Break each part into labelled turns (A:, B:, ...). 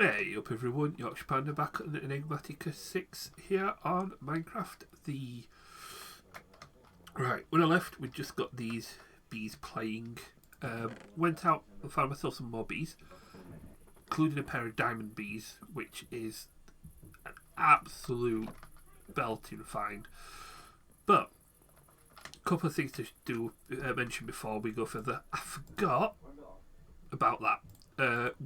A: Hey up everyone, Yorkshire Panda back on Enigmatica 6 here on Minecraft. Right, when I left we'd just got these bees playing. Went out and found myself some more bees, including a pair of diamond bees, which is an absolute belting find. But a couple of things to do mention before we go further. I forgot about that.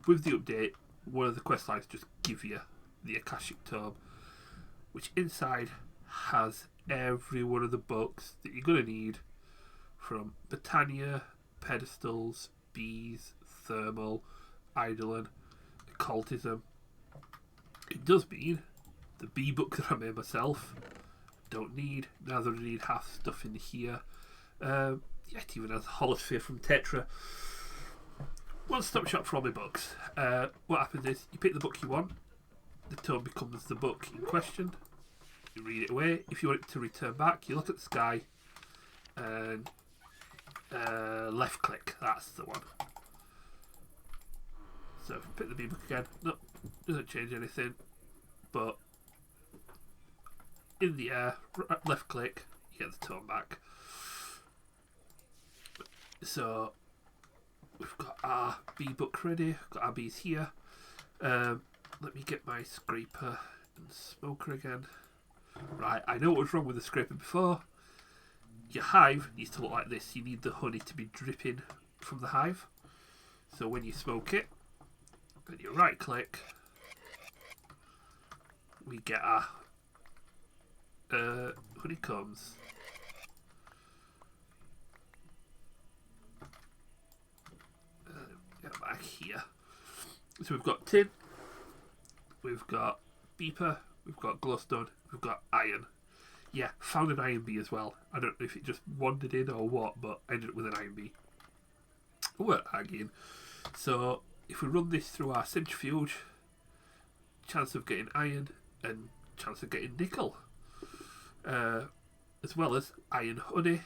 A: With the update, one of the quest lines just give you the Akashic Tome, which inside has every one of the books that you're going to need, from Botania, Pedestals, Bees, Thermal, Eidolon, Occultism. It does mean the bee book that I made myself don't need, neither do I need half stuff in here. It even has a holosphere from Tetra. One-stop shop for all my books. What happens is you pick the book you want, the tome becomes the book in question, you read it away. If you want it to return back, you look at the sky and left click, that's the one. So if you pick the bee book again, no, doesn't change anything, but in the air, left click, you get the tome back. So we've got our bee book ready, we've got our bees here. Let me get my scraper and smoker again. Right, I know what was wrong with the scraper before. Your hive needs to look like this. You need the honey to be dripping from the hive. So when you smoke it, and you right click, we get our honeycombs. Get back here. So we've got tin, we've got beeper, we've got glowstone, we've got iron. Yeah, found an iron bee as well. I don't know if it just wandered in or what, but I ended up with an iron bee. We're arguing. So if we run this through our centrifuge, chance of getting iron and chance of getting nickel, as well as iron honey,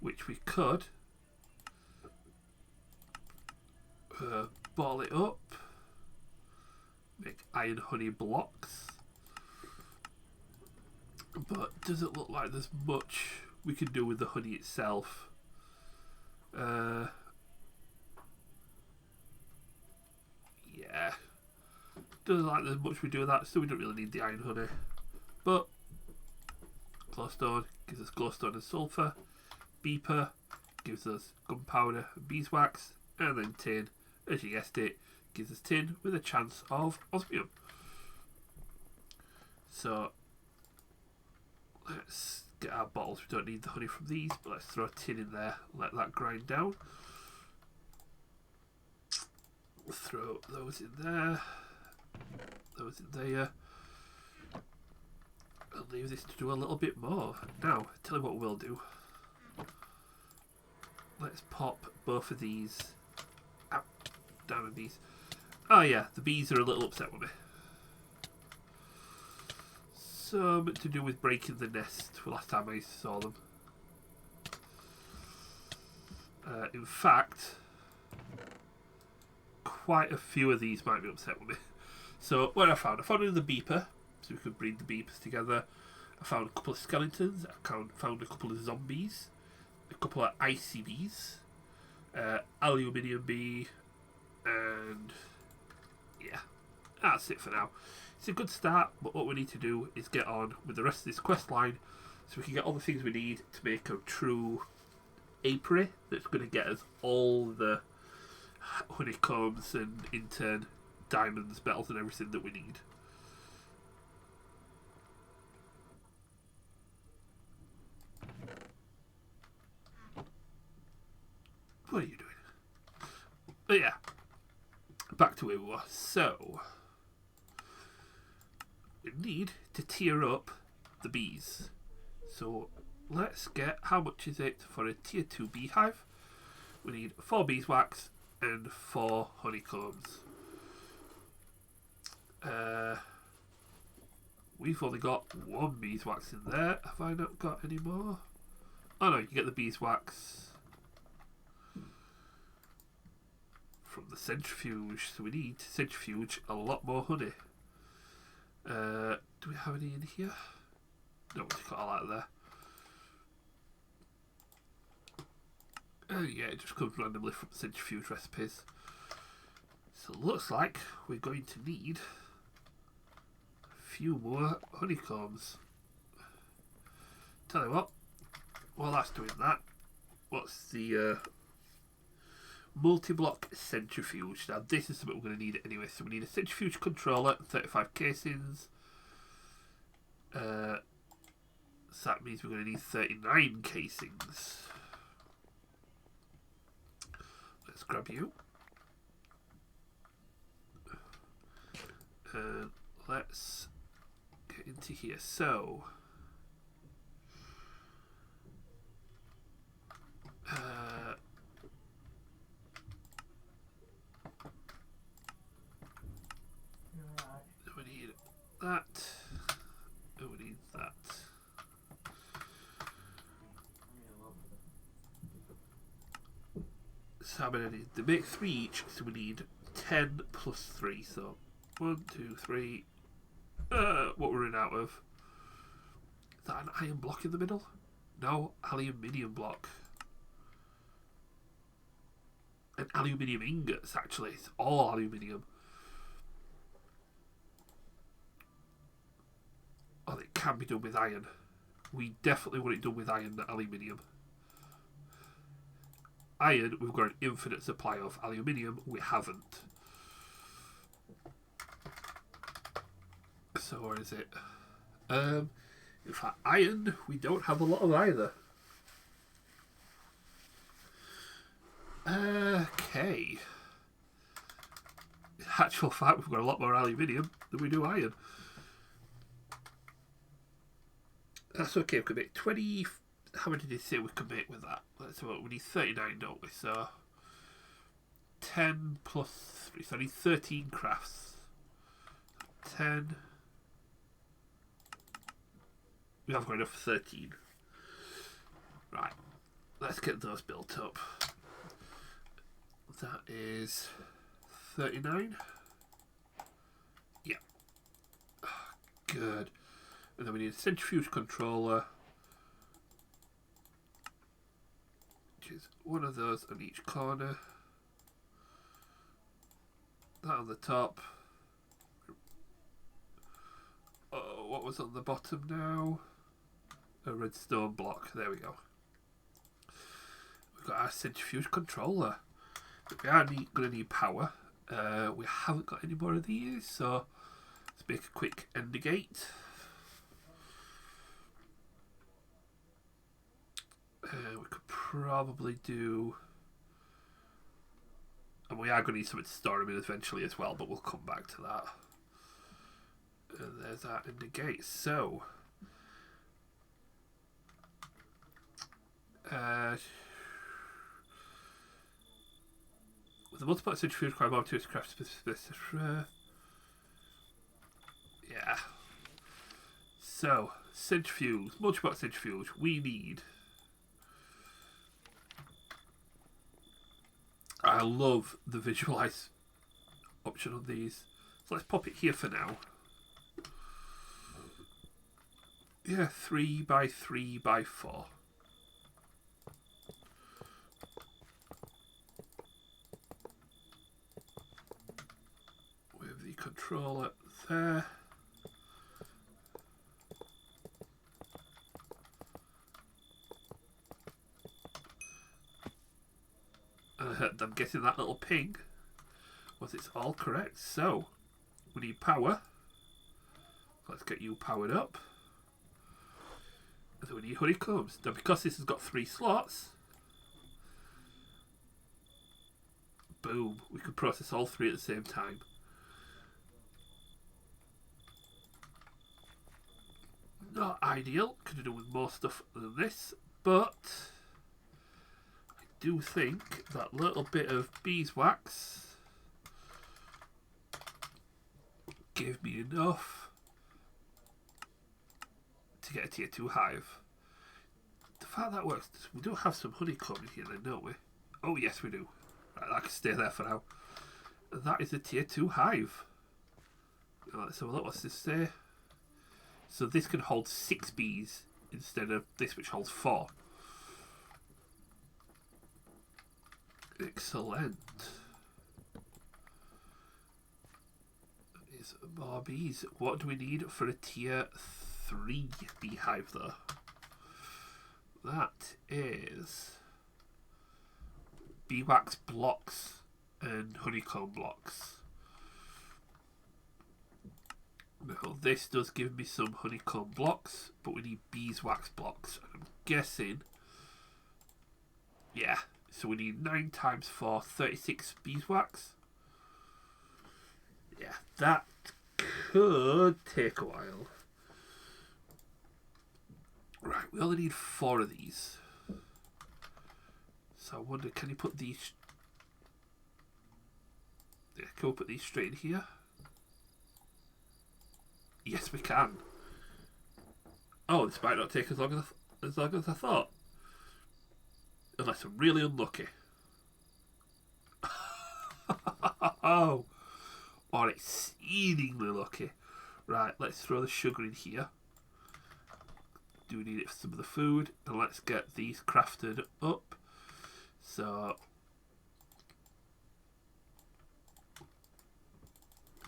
A: which we could ball it up, make iron honey blocks, but doesn't look like there's much we can do with the honey itself. Yeah, doesn't look like there's much we do with that, so we don't really need the iron honey. But glowstone gives us glowstone and sulphur, beeper gives us gunpowder and beeswax, and then tin, as you guessed it, gives us tin with a chance of osmium. So let's get our bottles. We don't need the honey from these, but let's throw tin in there, let that grind down. We'll throw those in there, those in there. I'll leave this to do a little bit more. Now, tell you what we'll do. Let's pop both of these out. Diamond bees. Oh yeah, the bees are a little upset with me. Something to do with breaking the nest last time I saw them. In fact, quite a few of these might be upset with me. So what I found another beeper, so we could breed the beepers together. I found a couple of skeletons, I found a couple of zombies, a couple of icy bees, aluminium bee, and yeah, that's it for now. It's a good start, but what we need to do is get on with the rest of this quest line so we can get all the things we need to make a true apiary that's going to get us all the honeycombs and in turn diamonds, metals and everything that we need. What are you doing? But yeah, back to where we were. So we need to tier up the bees. So let's get, how much is it for a tier 2 beehive? We need 4 beeswax and 4 honeycombs. We've only got 1 beeswax in there. Have I not got any more? Oh no, you get the beeswax from the centrifuge. So we need to centrifuge a lot more honey. Do we have any in here? No, we got all out of there. Yeah, it just comes randomly from centrifuge recipes. So it looks like we're going to need a few more honeycombs. Tell you what, while that's doing that, what's the multi-block centrifuge? Now this is something we're going to need anyway. So we need a centrifuge controller, 35 casings. So that means we're going to need 39 casings. Let's grab you. And let's get into here. So we need that. We need that. So I'm going to need to make 3 each, so we need 10 plus 3. So 1, 2, 3. What we're running out of. Is that an iron block in the middle? No, aluminium block. And aluminium ingots, actually. It's all aluminium. Oh, it can be done with iron. We definitely want it done with iron, not aluminium. Iron, we've got an infinite supply of. Aluminium, we haven't. So where is it? In fact, iron, we don't have a lot of either. Okay. In actual fact, we've got a lot more aluminium than we do iron. That's okay, we can make 20. How many did he say we can make with that? Let's have a look. We need 39, don't we? So 10 plus 3. So I need 13 crafts. 10. We haven't got enough for 13. Right. Let's get those built up. That is 39. Yeah. Good. And then we need a centrifuge controller, which is one of those on each corner. That on the top. Oh, what was on the bottom now? A redstone block. There we go. We've got our centrifuge controller. We are going to need power. We haven't got any more of these, so let's make a quick ender gate. We could probably do, and we are going to need something to store them in eventually as well, but we'll come back to that. And there's that ender gate. So with the multiple centrifuge require more to craft specific. Yeah. So centrifuge, multi-block centrifuge. We need. I love the visualize option on these. So let's pop it here for now. Yeah, 3 by 3 by 4. With the controller there. I'm guessing that little ping was it's all correct. So we need power. Let's get you powered up. And then we need honeycombs. Now because this has got 3 slots, boom, we can process all 3 at the same time. Not ideal, could have done with more stuff than this, but I do think that little bit of beeswax gave me enough to get a tier 2 hive. The fact that works, we do have some honeycomb in here then, don't we? Oh yes we do. Right, that can stay there for now. That is a tier 2 hive. Let's have a look. What's this say? So this can hold 6 bees instead of this, which holds 4. Excellent. Is more bees. What do we need for a tier 3 beehive though? That is beeswax blocks and honeycomb blocks. Now this does give me some honeycomb blocks, but we need beeswax blocks. I'm guessing, yeah, so we need 9 times 4, 36 beeswax. Yeah, that could take a while. Right, we only need 4 of these. So I wonder, can you put these... Yeah, can we put these straight in here? Yes, we can. Oh, this might not take as long as I thought. Unless I'm really unlucky. Oh, or exceedingly lucky. Right, let's throw the sugar in here. Do we need it for some of the food? And let's get these crafted up. So,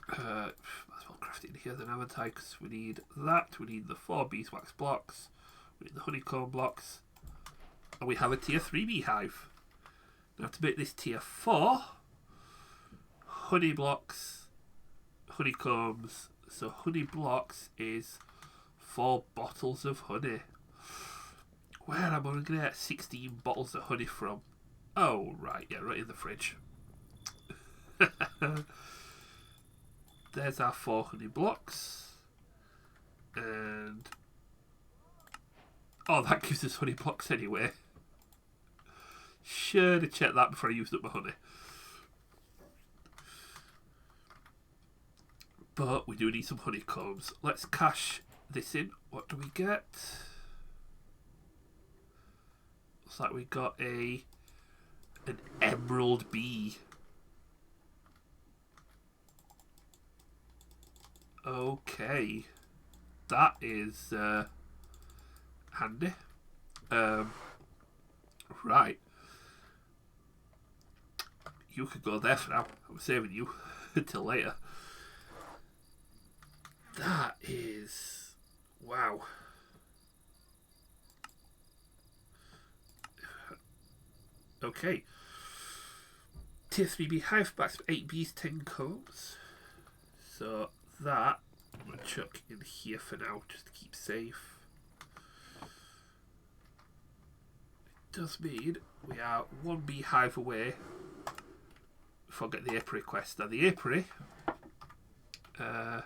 A: might as well craft it in here then, haven't I? Because we need that. We need the 4 beeswax blocks. We need the honeycomb blocks. And we have a tier 3 beehive. Now to make this tier 4, honey blocks, honeycombs. So honey blocks is 4 bottles of honey. Where am I going to get 16 bottles of honey from? Oh, right, yeah, right in the fridge. There's our 4 honey blocks. And... oh, that gives us honey blocks anyway. Should have checked that before I used up my honey. But we do need some honeycombs. Let's cash this in. What do we get? Looks like we got an emerald bee. Okay, that is handy. Right, you could go there for now. I'm saving you until later. That is wow. Okay. Tier 3 beehive backs for 8 bees, 10 combs. So that I'm going to chuck in here for now, just to keep safe. It does mean we are 1 beehive away before I get the apiary quest. Now the apiary, yeah,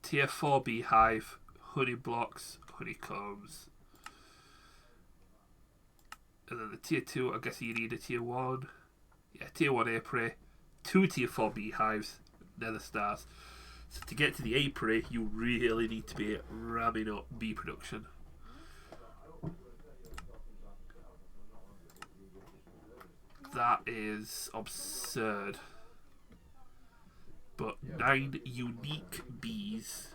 A: tier 4 beehive, honey blocks, honeycombs. And then the tier 2, I guess you need a tier 1. Yeah, tier 1 apiary, 2 tier 4 beehives, nether stars. So to get to the apiary, you really need to be ramming up bee production. That is absurd. But 9 unique bees.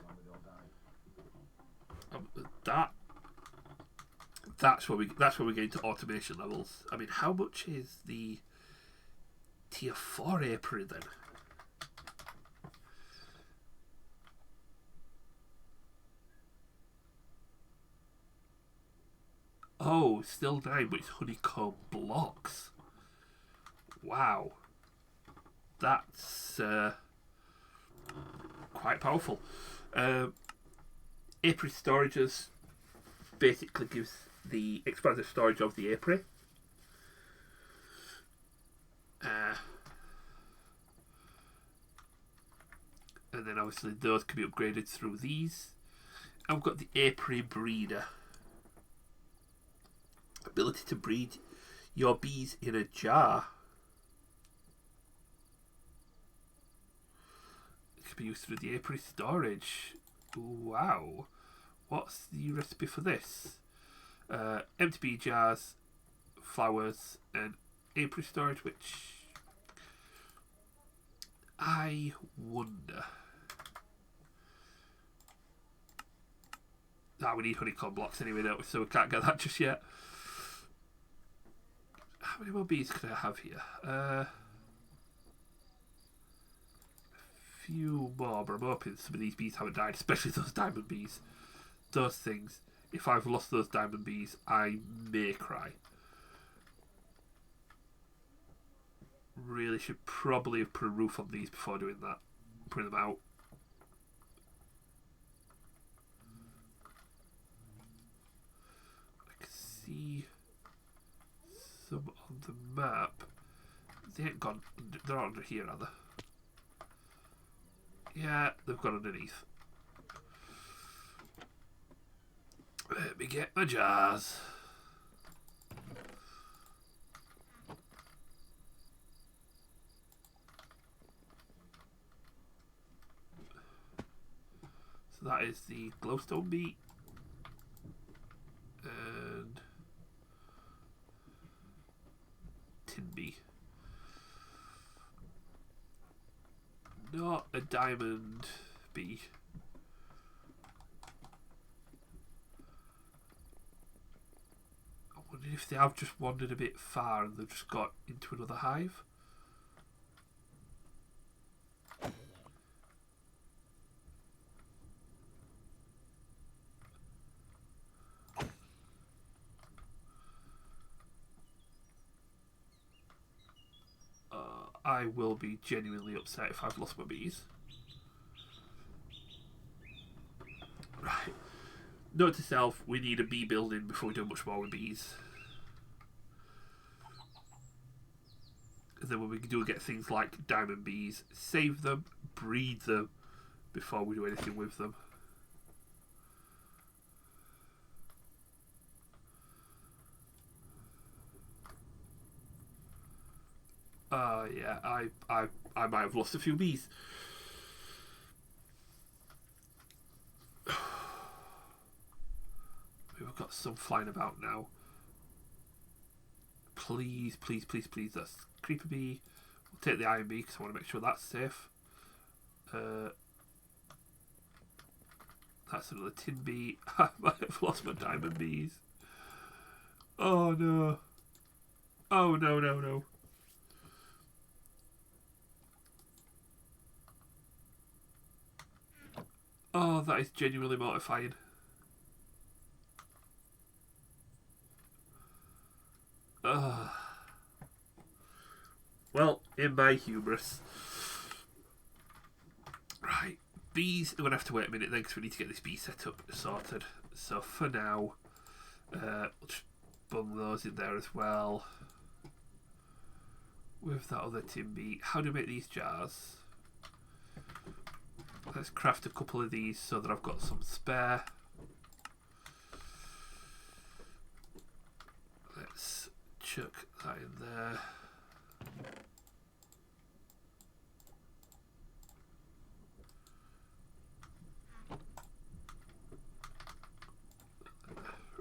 A: That's where we get into automation levels. I mean, how much is the tier 4 apiary then? Oh, still 9, but it's honeycomb blocks. Wow. That's quite powerful. Apiary storages basically gives the expansive storage of the apiary. And then obviously those can be upgraded through these. And we've got the apiary breeder. Ability to breed your bees in a jar. It can be used through the apiary storage. Wow. What's the recipe for this? Empty bee jars, flowers, and apiary storage, which I wonder. We need honeycomb blocks anyway, don't we? So we can't get that just yet. How many more bees can I have here? A few more, but I'm hoping some of these bees haven't died, especially those diamond bees. Those things, if I've lost those diamond bees, I may cry. Really should probably have put a roof on these before doing that. Putting them out. I can see some on the map. They ain't gone. They're not under here, are they? Yeah, they've gone underneath. Let me get my jars. So that is the glowstone bee. And tin bee. Not a diamond bee. I wonder if they have just wandered a bit far and they've just got into another hive. I will be genuinely upset if I've lost my bees. Right. Note to self, we need a bee building before we do much more with bees. And then when we do get things like diamond bees, save them, breed them before we do anything with them. Yeah, I might have lost a few bees. We've got some flying about now. Please, please, please, please. That's creeper bee. We'll take the iron bee because I want to make sure that's safe. That's another tin bee. I might have lost my diamond bees. Oh no. Oh no, no, no. Oh, that is genuinely mortifying. Well, in my hubris. Right, bees, we're going to have to wait a minute then because we need to get this bee set up sorted. So for now, we'll just bung those in there as well. With that other tin bee. How do we make these jars? Let's craft a couple of these so that I've got some spare. Let's chuck that in there.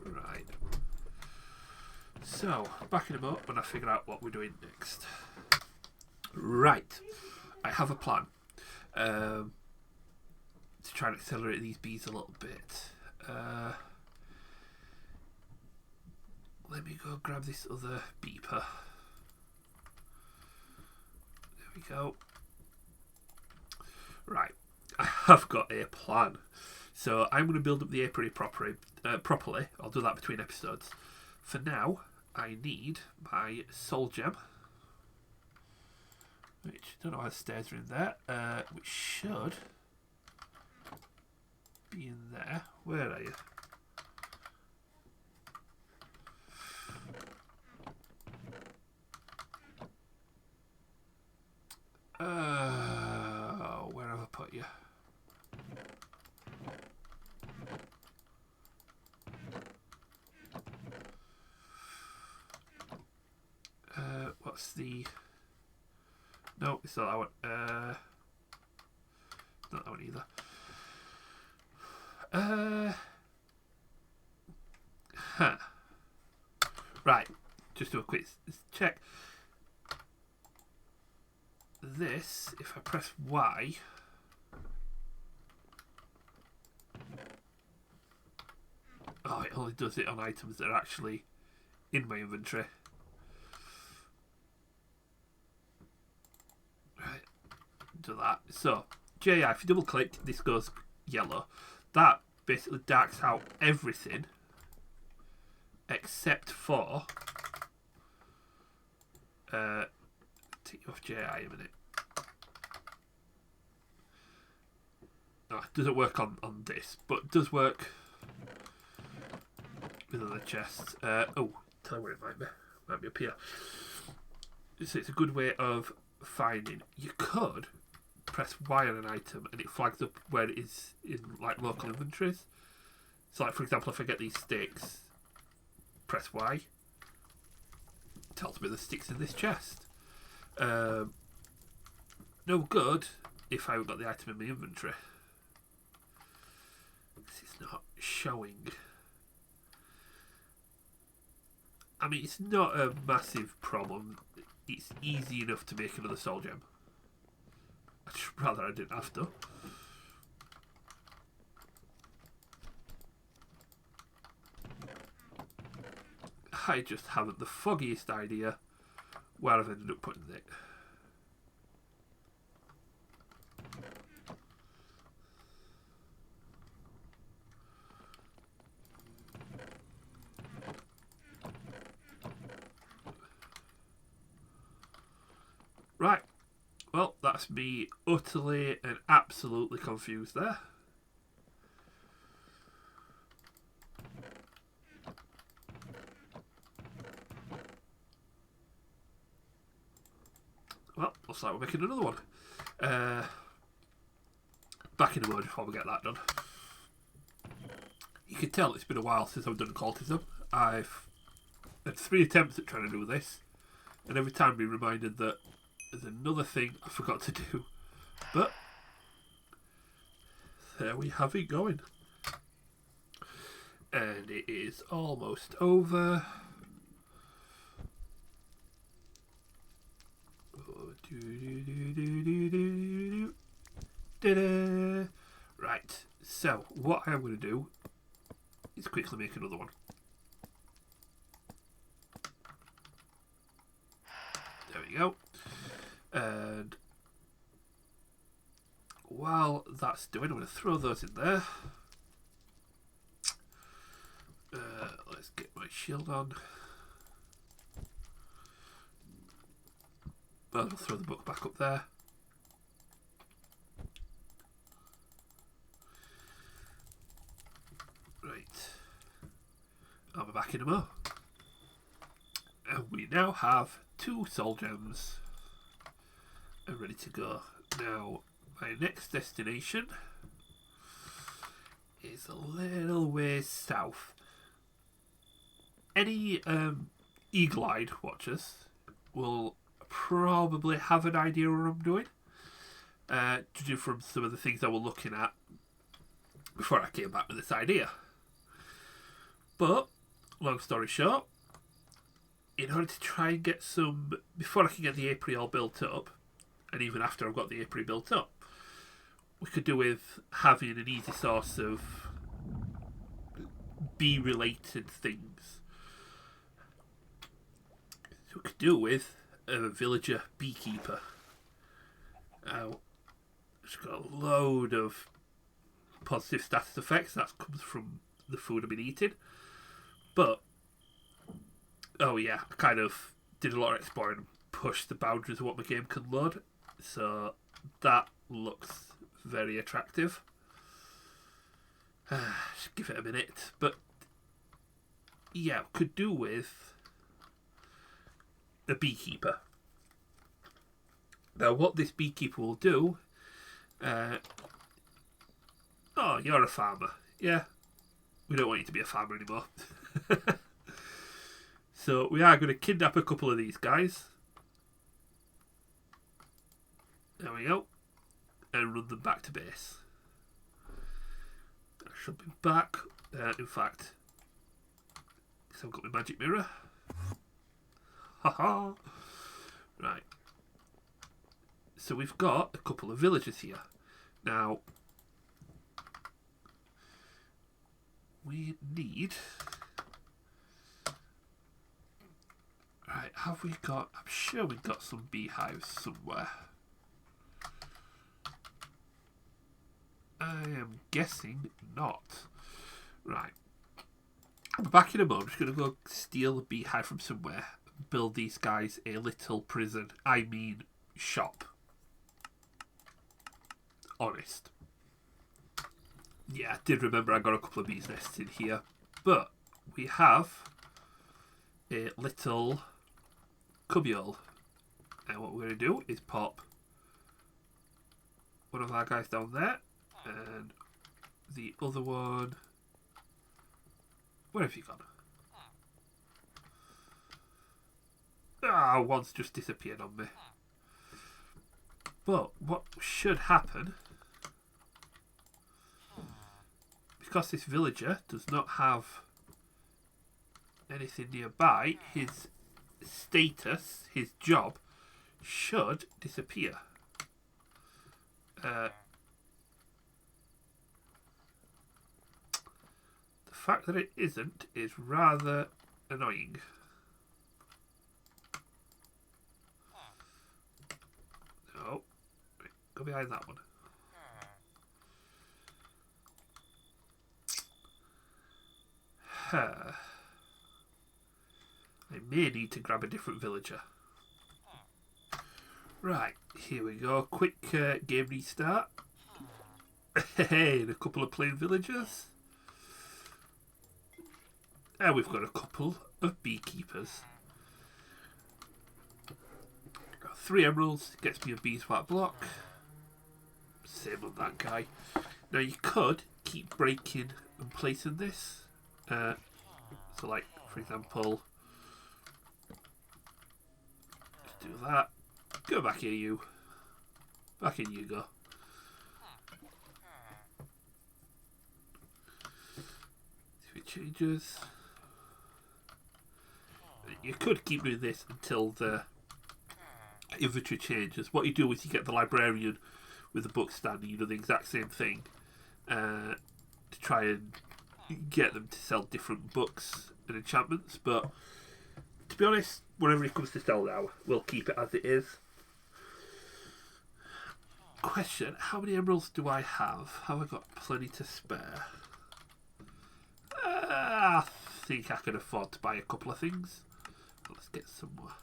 A: Right. So, backing them up when I figure out what we're doing next. Right. I have a plan. To try and accelerate these bees a little bit. Let me go grab this other beeper. There we go. Right, I have got a plan. So I'm going to build up the apiary properly. I'll do that between episodes. For now, I need my soul gem. Which, I don't know how the stairs are in there. Which should be in there. Where are you? Where have I put you? What's the... No, it's not that one. Not that one either. Right, just do a quick check. this, if I press Y, oh, it only does it on items that are actually in my inventory. Right, do that. So, JI, if you double click, this goes yellow. That basically darks out everything except for take you off JI a minute. No, it doesn't work on this, but it does work with other chests. Oh, tell you where it might be. Might be up here. So it's a good way of finding. You could press Y on an item and it flags up where it is in like local inventories. So like for example, if I get these sticks, press Y, it tells me the sticks in this chest. No good if I haven't got the item in my inventory. This is not showing. I mean, it's not a massive problem. It's easy enough to make another soul gem. I'd rather I didn't have to. I just haven't the foggiest idea where I've ended up putting it. Right, well, that's me utterly and absolutely confused there. Well, looks like we're making another one. Back in a moment before we get that done. You can tell it's been a while since I've done cultism. I've had 3 attempts at trying to do this, and every time be reminded that there's another thing I forgot to do. But there we have it going. And it is almost over. Right, so what I'm going to do is quickly make another one. There we go. And while that's doing, I'm going to throw those in there. Let's get my shield on. I'll throw the book back up there. Right. I'll be back in a mo. And we now have 2 soul gems and ready to go. Now, my next destination is a little ways south. Any eagle-eyed watchers will probably have an idea what I'm doing, judging from some of the things I was looking at before I came back with this idea. But, long story short, in order to try and get some, before I can get the apiary all built up, and even after I've got the apiary built up, we could do with having an easy source of bee-related things. So we could do with a villager beekeeper. Now, it's got a load of positive status effects. That comes from the food I've been eating. But, oh yeah, I kind of did a lot of exploring and pushed the boundaries of what my game can load. So, that looks very attractive. Just give it a minute. But, yeah, could do with a beekeeper. Now, what this beekeeper will do... oh, you're a farmer. Yeah. We don't want you to be a farmer anymore. So, we are going to kidnap a couple of these guys. There we go. And run them back to base. I should be back. In fact, because I've got my magic mirror. Haha. Right. So we've got a couple of villagers here. Now, we need... Right, have we got... I'm sure we've got some beehives somewhere. I am guessing not. Right. Back in a moment, I'm just going to go steal a beehive from somewhere and build these guys a little prison. I mean, shop. Honest. Yeah, I did remember I got a couple of bees nests in here. But we have a little cubbyhole. And what we're going to do is pop one of our guys down there. And the other one... Where have you gone? Ah, one's just disappeared on me. But what should happen... Because this villager does not have anything nearby, his status, his job, should disappear. The fact that it isn't is rather annoying. No. Right, go behind that one. I may need to grab a different villager. Right, here we go. Quick game restart. Hey, and a couple of plain villagers. And we've got a couple of beekeepers. 3 emeralds gets me a beeswax block. Same on that guy. Now you could keep breaking and placing this. So like, for example, just do that. Go back here, you. Back in you go. See if it changes. You could keep doing this until the inventory changes. What you do is you get the librarian with the book stand and you do the exact same thing to try and get them to sell different books and enchantments. But to be honest, whenever it comes to sell now, we'll keep it as it is. Question, how many emeralds do I have? Have I got plenty to spare? I think I can afford to buy a couple of things. Let's get some more.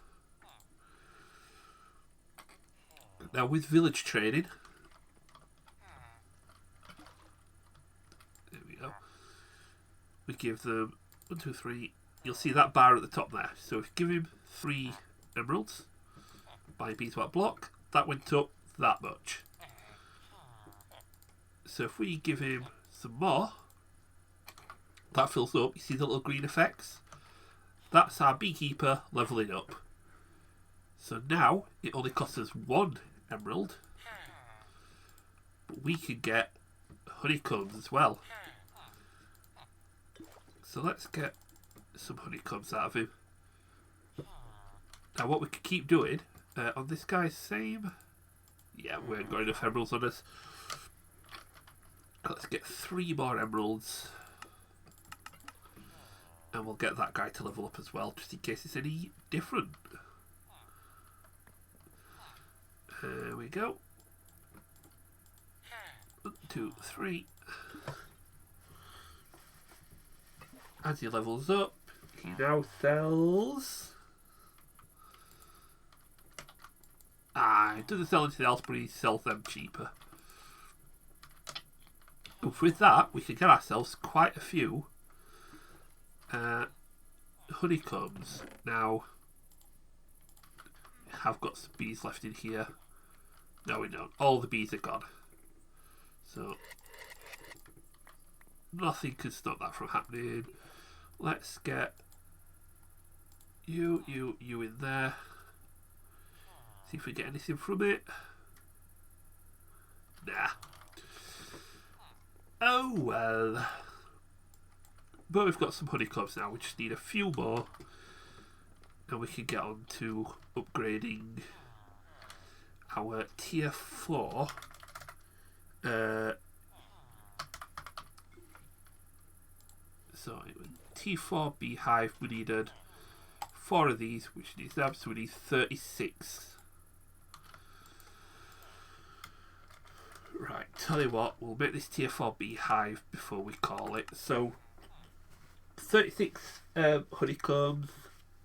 A: Now with village trading, there we go. We give them 1, 2, 3. You'll see that bar at the top there. So if you give him 3 emeralds, buy a beeswax block, that went up that much. So if we give him some more, that fills up. You see the little green effects? That's our beekeeper leveling up. So now it only costs us 1 emerald, but we can get honeycombs as well. So let's get some honeycombs out of him. Now what we could keep doing on this guy's same... Yeah, we ain't got enough emeralds on us. Let's get 3 more emeralds. And we'll get that guy to level up as well, just in case it's any different. There we go. 1, 2, 3. As he levels up, he now sells... he doesn't sell anything else, but he sells them cheaper. And with that, we can get ourselves quite a few honeycombs. Now, we have got some bees left in here. No, we don't. All the bees are gone. So, nothing can stop that from happening. Let's get you in there. See if we get anything from it. Nah. Oh well. But we've got some honeycombs now. We just need a few more. And we can get on to upgrading our tier 4 so T4 Beehive, we needed 4 of these, which needs them, so we need 36. Right, tell you what, we'll make this tier 4 Beehive before we call it. So 36 honeycombs,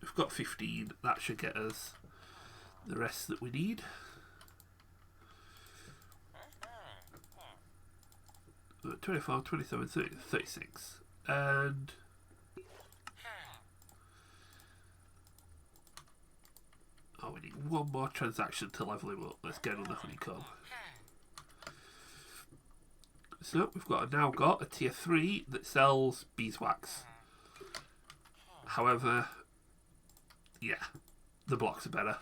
A: we've got 15, that should get us the rest that we need. Uh, 24, 27, 30, 36. And oh, we need one more transaction to level him up. Let's get on the honeycomb. So we've now got a tier 3 that sells beeswax. However, yeah, the blocks are better.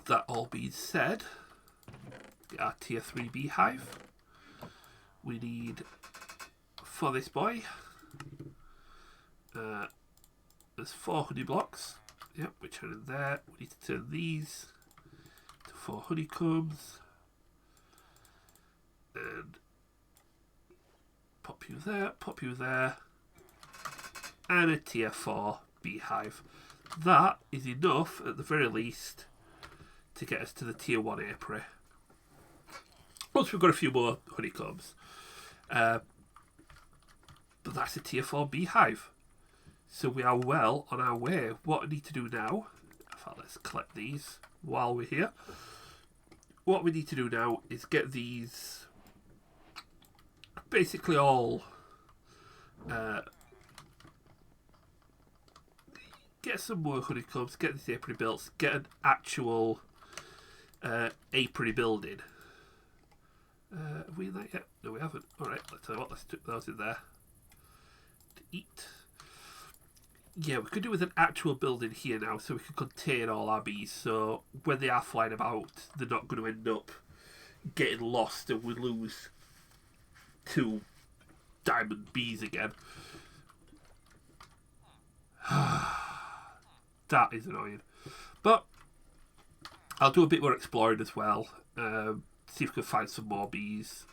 A: That all being said, get our tier 3 Beehive. We need, for this boy, there's 4 honey blocks. Yep, which are in there. We need to turn these to 4 honeycombs. And pop you there. And a tier 4 Beehive. That is enough, at the very least, to get us to the tier 1 apiary. Once we've got a few more honeycombs. But that's a tier 4 Beehive. So we are well on our way. What I need to do now, in fact, let's collect these while we're here. What we need to do now is get these basically all get some more honeycombs, get this apiary built, get an actual apiary building. Have we in that yet? No, we haven't. Alright, let's tell you what, let's put those in there to eat. Yeah, we could do with an actual building here now so we can contain all our bees, so when they are flying about they're not going to end up getting lost and we lose 2 diamond bees again. That is annoying. But I'll do a bit more exploring as well. See if we can find some more bees.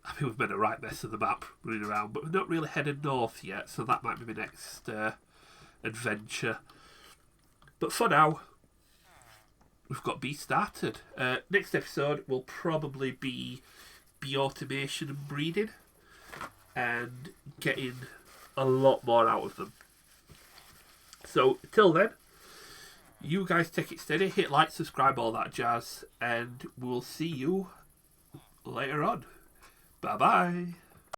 A: I mean, we've made a right mess of the map running around, but we've not really headed north yet, so that might be my next adventure. But for now, we've got bees started. Next episode will probably be bee automation and breeding, and getting a lot more out of them. So, till then, you guys take it steady, hit like, subscribe, all that jazz, and we'll see you later on. Bye-bye.